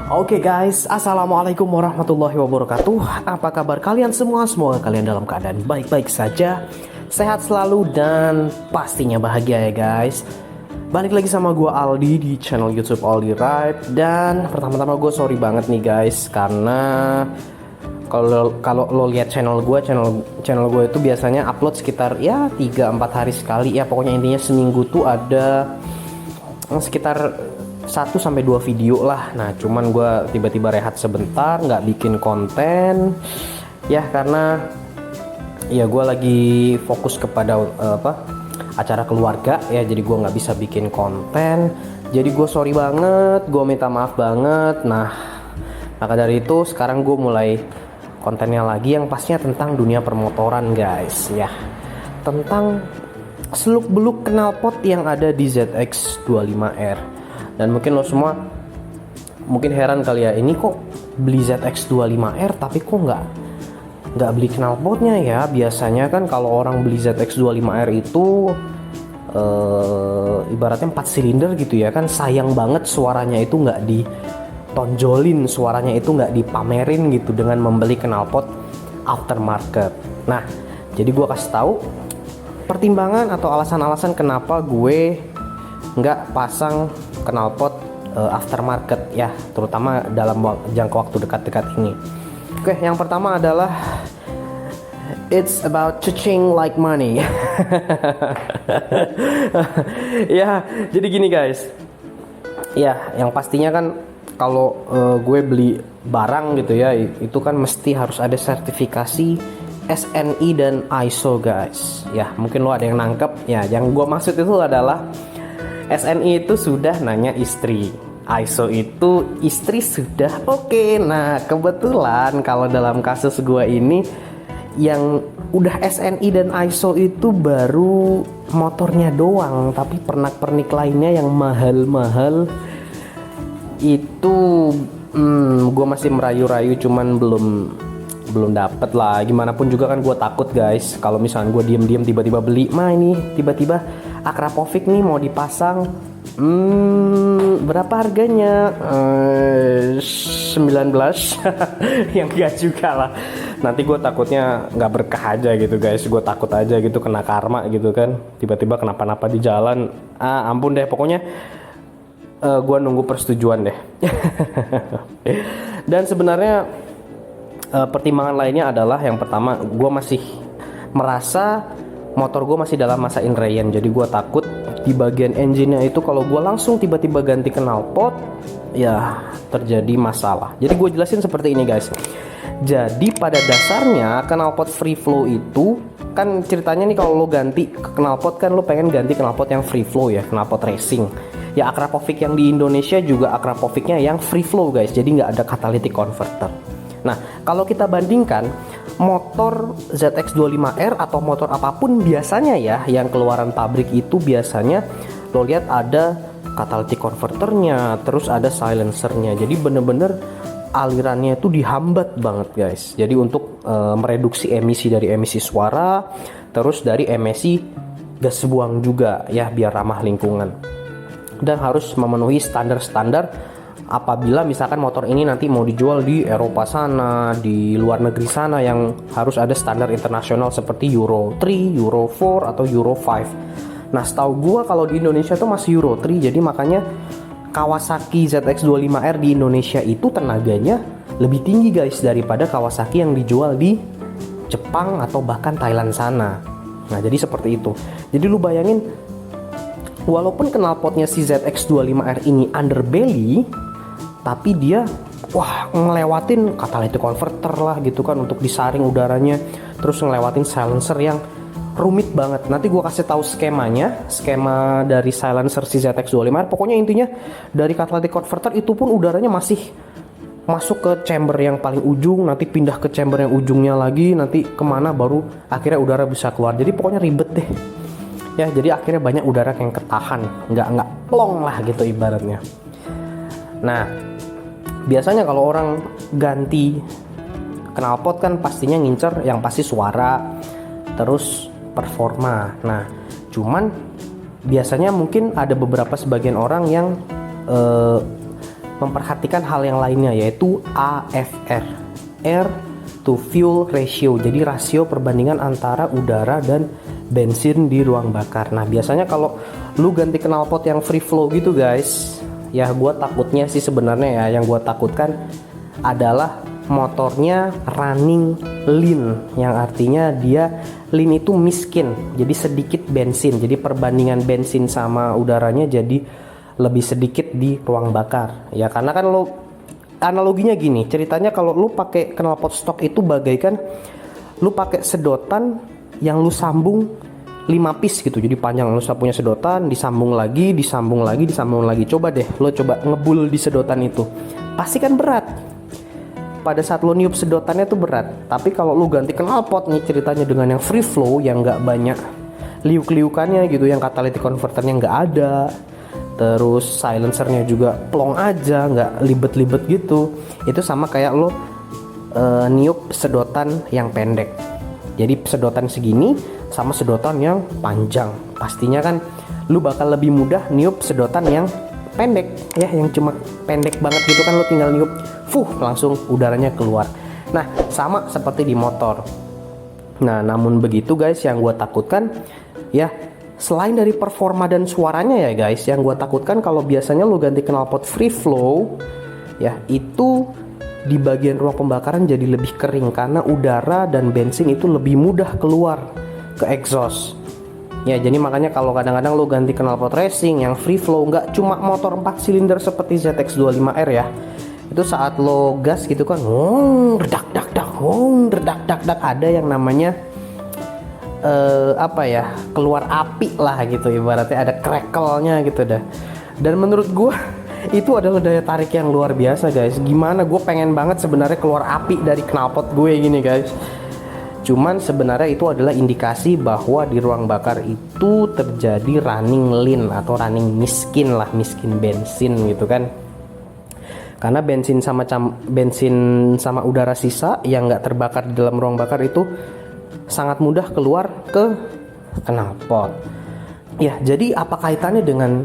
Oke guys, assalamualaikum warahmatullahi wabarakatuh. Apa kabar kalian semua? Semoga kalian dalam keadaan baik-baik saja, sehat selalu dan pastinya bahagia ya guys. Balik lagi sama gue Aldi di channel YouTube Aldi Ride. Dan pertama-tama gue sorry banget nih guys, karena kalau lo lihat channel gue itu biasanya upload sekitar ya 3-4 hari sekali ya. Pokoknya intinya seminggu tuh ada sekitar 1-2 video lah. Nah cuman gue tiba-tiba rehat sebentar, nggak bikin konten ya, karena ya gue lagi fokus kepada acara keluarga ya, jadi gue nggak bisa bikin konten. Jadi gue sorry banget, gue minta maaf banget. Nah maka dari itu sekarang gue mulai kontennya lagi yang pastinya tentang dunia permotoran guys ya, tentang seluk-beluk knalpot yang ada di ZX25R. Dan mungkin lo semua mungkin heran kali ya, ini kok beli ZX25R tapi kok nggak beli knalpotnya ya. Biasanya kan kalau orang beli ZX25R itu ibaratnya 4 silinder gitu ya kan, sayang banget suaranya itu nggak ditonjolin, suaranya itu nggak dipamerin gitu dengan membeli knalpot aftermarket. Nah jadi gue kasih tahu pertimbangan atau alasan-alasan kenapa gue nggak pasang knalpot aftermarket ya, terutama dalam jangka waktu dekat-dekat ini. Oke, yang pertama adalah it's about cha-ching like money. Ya, jadi gini guys. Ya, yang pastinya kan kalau gue beli barang gitu ya, itu kan mesti harus ada sertifikasi SNI dan ISO guys. Ya, mungkin lo ada yang nangkep ya. Yang gue maksud itu adalah SNI itu sudah nanya istri, ISO itu istri sudah oke. Nah kebetulan kalau dalam kasus gue ini yang udah SNI dan ISO itu baru motornya doang, tapi pernak-pernik lainnya yang mahal-mahal itu gue masih merayu-rayu, cuman belum dapet lah. Gimana pun juga kan gue takut guys, kalau misalnya gue diem-diem tiba-tiba beli, ini tiba-tiba Akrapovic nih mau dipasang, berapa harganya? 19. Yang enggak juga lah, nanti gue takutnya nggak berkah aja gitu guys. Gue takut aja gitu kena karma gitu kan, tiba-tiba kenapa-napa di jalan. Ampun deh, pokoknya gue nunggu persetujuan deh. Dan sebenarnya pertimbangan lainnya adalah yang pertama, gue masih merasa motor gue masih dalam masa inrayan. Jadi gue takut di bagian engine-nya itu kalau gue langsung tiba-tiba ganti knalpot ya terjadi masalah. Jadi gue jelasin seperti ini guys. Jadi pada dasarnya knalpot free flow itu kan ceritanya nih, kalau lo ganti knalpot kan lo pengen ganti knalpot yang free flow ya, knalpot racing. Ya Akrapovic yang di Indonesia juga Akrapovicnya yang free flow guys, jadi nggak ada catalytic converter. Nah kalau kita bandingkan motor ZX25R atau motor apapun biasanya ya, yang keluaran pabrik itu biasanya lo lihat ada catalytic converternya, terus ada silencernya. Jadi bener-bener alirannya itu dihambat banget guys. Jadi untuk mereduksi emisi dari emisi suara, terus dari emisi gas buang juga ya, biar ramah lingkungan. Dan harus memenuhi standar-standar apabila misalkan motor ini nanti mau dijual di Eropa sana, di luar negeri sana, yang harus ada standar internasional seperti Euro 3, Euro 4 atau Euro 5. Nah setahu gua kalau di Indonesia tuh masih Euro 3, jadi makanya Kawasaki ZX25R di Indonesia itu tenaganya lebih tinggi guys daripada Kawasaki yang dijual di Jepang atau bahkan Thailand sana. Nah jadi seperti itu. Jadi lu bayangin, walaupun knalpotnya si ZX25R ini underbelly, tapi dia ngelewatin catalytic converter lah gitu kan untuk disaring udaranya, terus ngelewatin silencer yang rumit banget. Nanti gue kasih tahu skema dari silencer si ZX25R. Pokoknya intinya dari catalytic converter itu pun udaranya masih masuk ke chamber yang paling ujung, nanti pindah ke chamber yang ujungnya lagi, nanti kemana baru akhirnya udara bisa keluar. Jadi pokoknya ribet deh ya, jadi akhirnya banyak udara yang ketahan, nggak plong lah gitu ibaratnya. Nah biasanya kalau orang ganti knalpot kan pastinya ngincer yang pasti suara, terus performa. Nah cuman biasanya mungkin ada beberapa sebagian orang yang memperhatikan hal yang lainnya, yaitu AFR, air to fuel ratio. Jadi rasio perbandingan antara udara dan bensin di ruang bakar. Nah, biasanya kalau lu ganti knalpot yang free flow gitu guys, ya gue takutnya sih sebenarnya ya, yang gue takutkan adalah motornya running lean, yang artinya dia lean itu miskin, jadi sedikit bensin, jadi perbandingan bensin sama udaranya jadi lebih sedikit di ruang bakar ya. Karena kan lo analoginya gini, ceritanya kalau lu pakai knalpot stok itu bagaikan lu pakai sedotan yang lu sambung 5 piece gitu, jadi panjang. Lu punya sedotan, disambung lagi, disambung lagi, disambung lagi. Coba deh lo coba ngebul di sedotan itu, pasti kan berat. Pada saat lo niup sedotannya tuh berat. Tapi kalau lu ganti knalpot nih ceritanya dengan yang free flow, yang nggak banyak liuk-liukannya gitu, yang catalytic converternya nggak ada, terus silencernya juga plong aja, nggak libet-libet gitu. Itu sama kayak lo niup sedotan yang pendek. Jadi sedotan segini sama sedotan yang panjang, pastinya kan lu bakal lebih mudah niup sedotan yang pendek ya, yang cuma pendek banget gitu kan, lo tinggal niup, langsung udaranya keluar. Nah, sama seperti di motor. Nah, namun begitu guys, yang gue takutkan ya, selain dari performa dan suaranya ya guys, yang gue takutkan kalau biasanya lo ganti knalpot free flow ya, itu di bagian ruang pembakaran jadi lebih kering karena udara dan bensin itu lebih mudah keluar ke exhaust. Ya, jadi makanya kalau kadang-kadang lo ganti knalpot racing yang free flow, nggak cuma motor 4 silinder seperti ZX25R ya, itu saat lo gas gitu kan, redak dak dak, redak dak dak, ada yang namanya apa ya, keluar api lah gitu, ibaratnya ada crackle-nya gitu dah. Dan menurut gue itu adalah daya tarik yang luar biasa guys. Gimana, gue pengen banget sebenarnya keluar api dari knalpot gue gini guys. Cuman sebenarnya itu adalah indikasi bahwa di ruang bakar itu terjadi running lean atau running miskin lah, miskin bensin gitu kan. Karena bensin sama udara sisa yang nggak terbakar di dalam ruang bakar itu sangat mudah keluar ke knalpot. Ya, jadi apa kaitannya dengan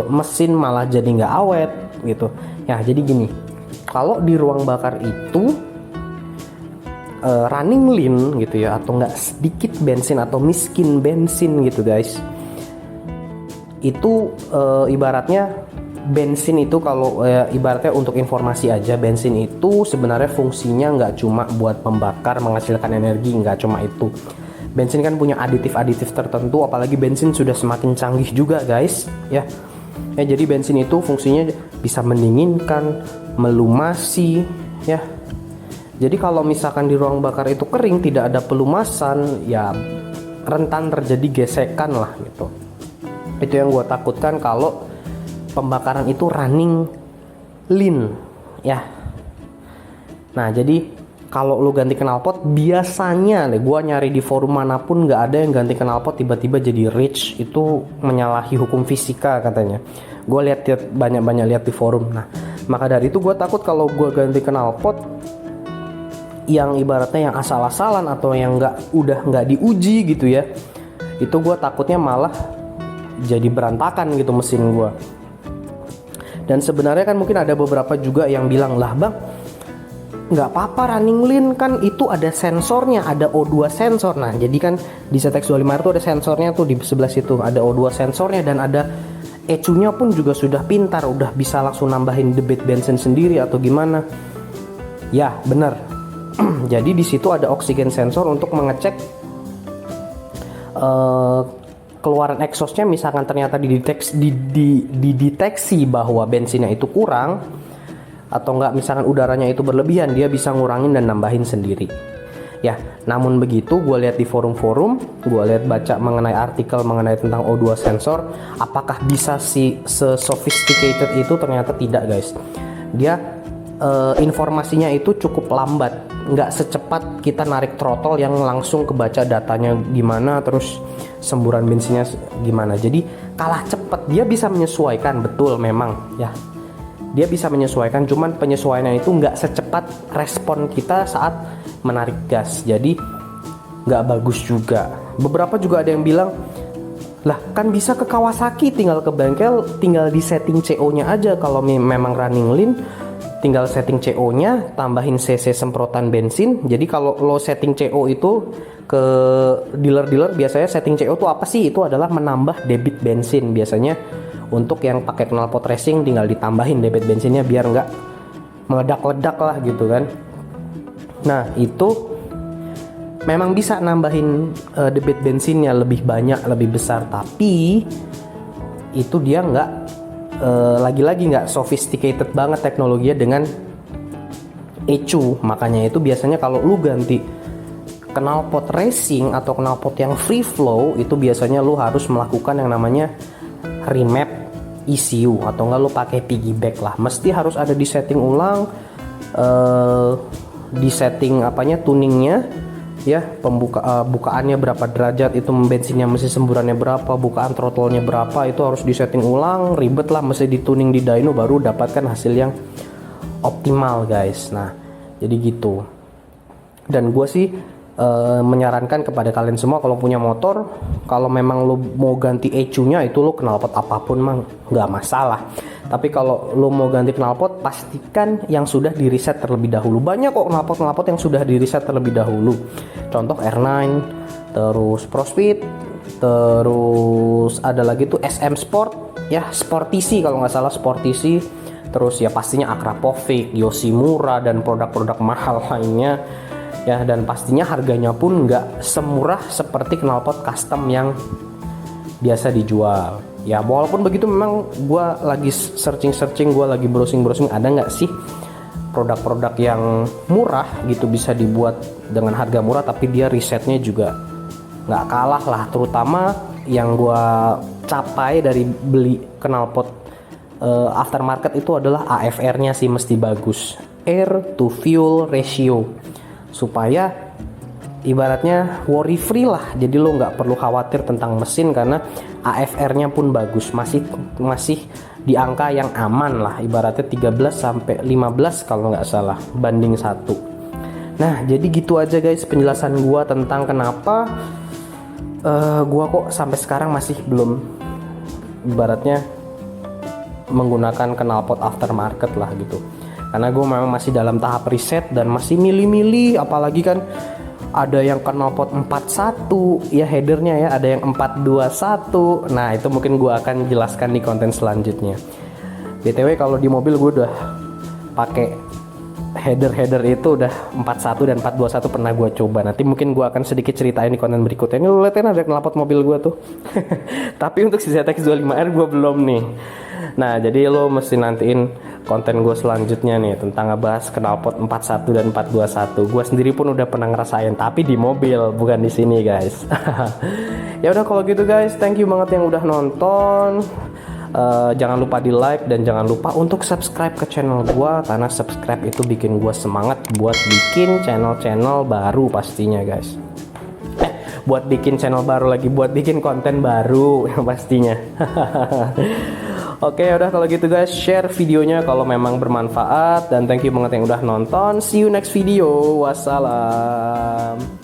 mesin malah jadi nggak awet gitu? Ya, jadi gini, kalau di ruang bakar itu running lean gitu ya, atau nggak sedikit bensin atau miskin bensin gitu guys, itu ibaratnya bensin itu kalau ibaratnya untuk informasi aja, bensin itu sebenarnya fungsinya nggak cuma buat membakar menghasilkan energi, nggak cuma itu. Bensin kan punya aditif-aditif tertentu, apalagi bensin sudah semakin canggih juga guys ya. Ya, jadi bensin itu fungsinya bisa mendinginkan, melumasi ya. Jadi kalau misalkan di ruang bakar itu kering, tidak ada pelumasan, ya rentan terjadi gesekan lah gitu. Itu yang gue takutkan kalau pembakaran itu running lean ya. Nah, jadi kalau lo ganti knalpot, biasanya gue nyari di forum manapun nggak ada yang ganti knalpot tiba-tiba jadi rich. Itu menyalahi hukum fisika katanya. Gue lihat banyak lihat di forum. Nah, maka dari itu gue takut kalau gue ganti knalpot yang ibaratnya yang asal-asalan atau yang udah nggak diuji gitu ya, itu gue takutnya malah jadi berantakan gitu mesin gue. Dan sebenarnya kan mungkin ada beberapa juga yang bilang, lah bang, nggak apa-apa running lean, kan itu ada sensornya, ada O2 sensor. Nah, jadi kan di ZX25R itu ada sensornya tuh, di sebelah situ ada O2 sensornya, dan ada ECU-nya pun juga sudah pintar, udah bisa langsung nambahin debit bensin sendiri atau gimana. Ya, bener. Jadi di situ ada oksigen sensor untuk mengecek keluaran exhaustnya. Misalkan ternyata dideteksi bahwa bensinnya itu kurang, atau enggak misalkan udaranya itu berlebihan, dia bisa ngurangin dan nambahin sendiri ya. Namun begitu, gue lihat di forum-forum, gue lihat baca mengenai artikel mengenai tentang O2 sensor, apakah bisa se-sophisticated itu? Ternyata tidak guys. Dia informasinya itu cukup lambat, nggak secepat kita narik throttle yang langsung kebaca datanya gimana, terus semburan bensinnya gimana. Jadi kalah cepat. Dia bisa menyesuaikan, betul memang ya, dia bisa menyesuaikan, cuman penyesuaiannya itu nggak secepat respon kita saat menarik gas, jadi nggak bagus juga. Beberapa juga ada yang bilang Lah kan bisa ke Kawasaki, tinggal ke bengkel, tinggal di setting CO-nya aja. Kalau memang running lean, tinggal setting CO-nya, tambahin cc semprotan bensin. Jadi kalau lo setting CO itu ke dealer-dealer, biasanya setting CO itu apa sih? Itu adalah menambah debit bensin. Biasanya untuk yang pakai knalpot racing tinggal ditambahin debit bensinnya biar nggak meledak-ledak lah gitu kan. Nah itu memang bisa nambahin debit bensinnya lebih banyak, lebih besar, tapi itu dia nggak lagi-lagi nggak sophisticated banget teknologinya dengan ECU. Makanya itu biasanya kalau lu ganti knalpot racing atau knalpot yang free flow, itu biasanya lu harus melakukan yang namanya remap ECU, atau enggak lu pakai piggyback lah. Mesti harus ada di setting ulang, di setting apanya, tuningnya ya, bukaannya berapa derajat, itu bensinnya mesti semburannya berapa, bukaan throttle-nya berapa, itu harus disetting ulang, ribet lah, mesti dituning di dyno baru dapatkan hasil yang optimal guys. Nah jadi gitu. Dan gue sih menyarankan kepada kalian semua, kalau punya motor, kalau memang lo mau ganti ECU-nya, itu lo knalpot apapun mah nggak masalah. Tapi kalau lo mau ganti knalpot, pastikan yang sudah di reset terlebih dahulu. Banyak kok knalpot yang sudah di reset terlebih dahulu. Contoh R9, terus ProSpeed, terus ada lagi tuh SM Sport, ya Sportisi kalau nggak salah, Sportisi. Terus ya pastinya Akrapovic, Yoshimura, dan produk-produk mahal lainnya. Ya, dan pastinya harganya pun nggak semurah seperti knalpot custom yang biasa dijual. Ya walaupun begitu, memang gue lagi searching, gue lagi browsing ada nggak sih produk-produk yang murah gitu, bisa dibuat dengan harga murah tapi dia risetnya juga nggak kalah lah. Terutama yang gue capai dari beli knalpot aftermarket itu adalah AFR-nya sih mesti bagus, air to fuel ratio, supaya ibaratnya worry free lah. Jadi lo nggak perlu khawatir tentang mesin karena AFR-nya pun bagus, masih di angka yang aman lah, ibaratnya 13 sampai 15 kalau nggak salah banding 1. Nah jadi gitu aja guys penjelasan gua tentang kenapa gua kok sampai sekarang masih belum ibaratnya menggunakan knalpot aftermarket lah gitu. Karena gue memang masih dalam tahap riset dan masih milih-milih, apalagi kan ada yang knalpot 41 ya headernya ya, ada yang 421. Nah itu mungkin gue akan jelaskan di konten selanjutnya. BTW kalau di mobil gue udah pakai header itu udah 41 dan 421 pernah gue coba. Nanti mungkin gue akan sedikit ceritain di konten berikutnya. Ini lo liatin ada knalpot mobil gue tuh. Tapi untuk si ZX25R gue belum nih. Nah jadi lo mesti nantiin konten gue selanjutnya nih tentang ngebahas knalpot 41 dan 421. Gue sendiri pun udah pernah ngerasain, tapi di mobil bukan di sini guys. Ya udah kalau gitu guys, thank you banget yang udah nonton. Jangan lupa di like dan jangan lupa untuk subscribe ke channel gue, karena subscribe itu bikin gue semangat buat bikin channel-channel baru pastinya guys. Buat bikin channel baru lagi, buat bikin konten baru pastinya. Oke udah kalau gitu guys, share videonya kalau memang bermanfaat, dan thank you banget yang udah nonton. See you next video. Wassalam.